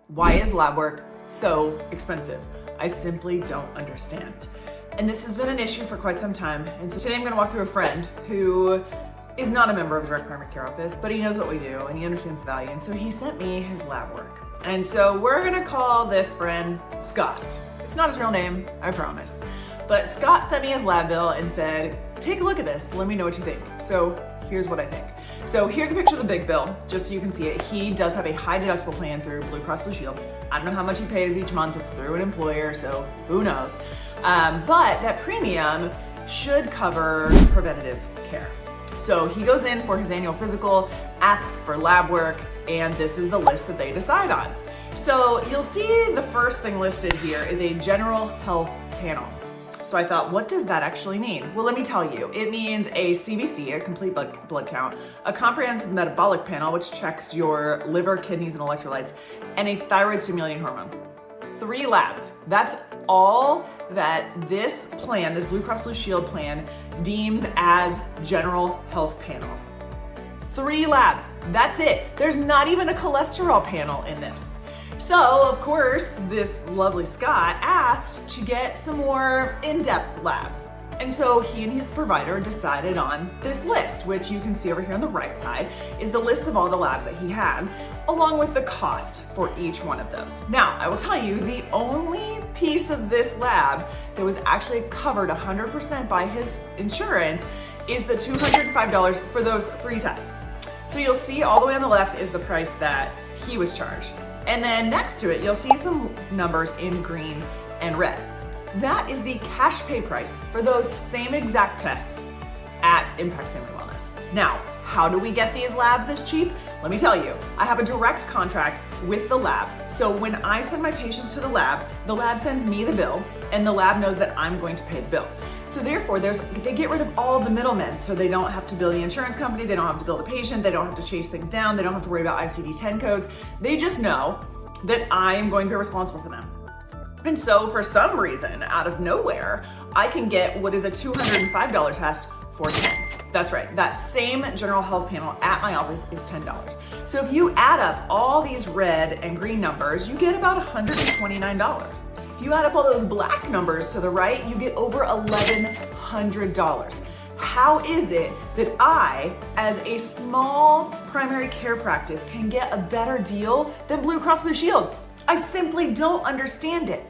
Why is lab work so expensive? I simply don't understand. And this has been an issue for quite some time. And so today I'm gonna walk through a friend who is not a member of a direct primary care office, but he knows what we do and he understands the value. And so he sent me his lab work. And so we're gonna call this friend Scott. It's not his real name, I promise. But Scott sent me his lab bill and said, take a look at this, let me know what you think. So here's what I think. So here's a picture of the big bill, just so you can see it. He does have a high deductible plan through Blue Cross Blue Shield. I don't know how much he pays each month, it's through an employer, so who knows. But that premium should cover preventative care. So he goes in for his annual physical, asks for lab work, and this is the list that they decide on. So you'll see the first thing listed here is a general health panel. So I thought, what does that actually mean? Well, let me tell you. It means a CBC, a complete blood count, a comprehensive metabolic panel, which checks your liver, kidneys, and electrolytes, and a thyroid stimulating hormone. 3 labs. That's all that this plan, this Blue Cross Blue Shield plan, deems as general health panel. 3 labs. That's it. There's not even a cholesterol panel in this. So, of course, this lovely Scott asked to get some more in-depth labs. And so he and his provider decided on this list, which you can see over here on the right side, is the list of all the labs that he had, along with the cost for each one of those. Now, I will tell you, the only piece of this lab that was actually covered 100% by his insurance is the $205 for those 3 tests. So you'll see all the way on the left is the price that he was charged. And then next to it, you'll see some numbers in green and red. That is the cash pay price for those same exact tests at Impact Family Wellness. Now, how do we get these labs this cheap? Let me tell you, I have a direct contract with the lab. So when I send my patients to the lab sends me the bill, and the lab knows that I'm going to pay the bill. So therefore, they get rid of all the middlemen, so they don't have to bill the insurance company, they don't have to bill the patient, they don't have to chase things down, they don't have to worry about ICD-10 codes. They just know that I am going to be responsible for them. And so for some reason, out of nowhere, I can get what is a $205 test for $10. That's right, that same general health panel at my office is $10. So if you add up all these red and green numbers, you get about $129. If you add up all those black numbers to the right, you get over $1,100. How is it that I, as a small primary care practice, can get a better deal than Blue Cross Blue Shield? I simply don't understand it.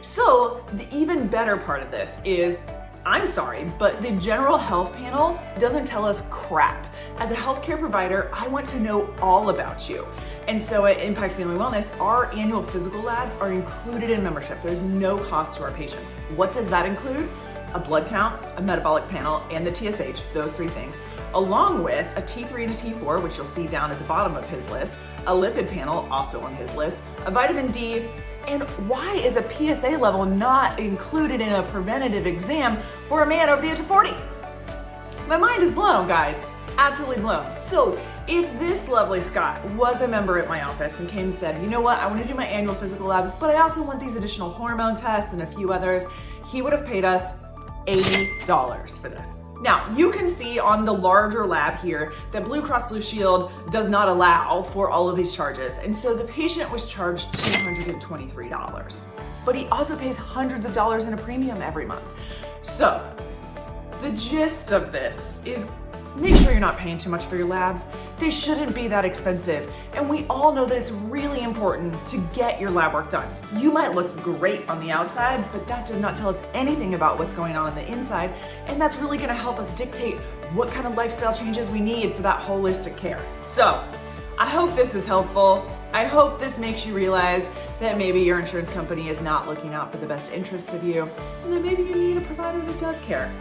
So the even better part of this is, I'm sorry, but the general health panel doesn't tell us crap. As a healthcare provider, I want to know all about you. And so at Impact Family Wellness, our annual physical labs are included in membership. There's no cost to our patients. What does that include? A blood count, a metabolic panel, and the TSH, those 3 things, along with a T3 and a T4, which you'll see down at the bottom of his list, a lipid panel, also on his list, a vitamin D, and why is a PSA level not included in a preventative exam for a man over the age of 40? My mind is blown, guys. Absolutely blown. So if this lovely Scott was a member at my office and came and said, you know what, I want to do my annual physical labs, but I also want these additional hormone tests and a few others, he would have paid us $80 for this. Now, you can see on the larger lab here that Blue Cross Blue Shield does not allow for all of these charges. And so the patient was charged $223. But he also pays hundreds of dollars in a premium every month. So the gist of this is, make sure you're not paying too much for your labs. They shouldn't be that expensive. And we all know that it's really important to get your lab work done. You might look great on the outside, but that does not tell us anything about what's going on the inside. And that's really gonna help us dictate what kind of lifestyle changes we need for that holistic care. So I hope this is helpful. I hope this makes you realize that maybe your insurance company is not looking out for the best interests of you, and that maybe you need a provider that does care.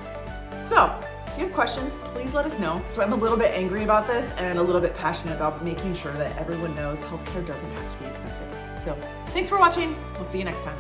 So, if you have questions, please let us know. So I'm a little bit angry about this and a little bit passionate about making sure that everyone knows healthcare doesn't have to be expensive. So thanks for watching. We'll see you next time.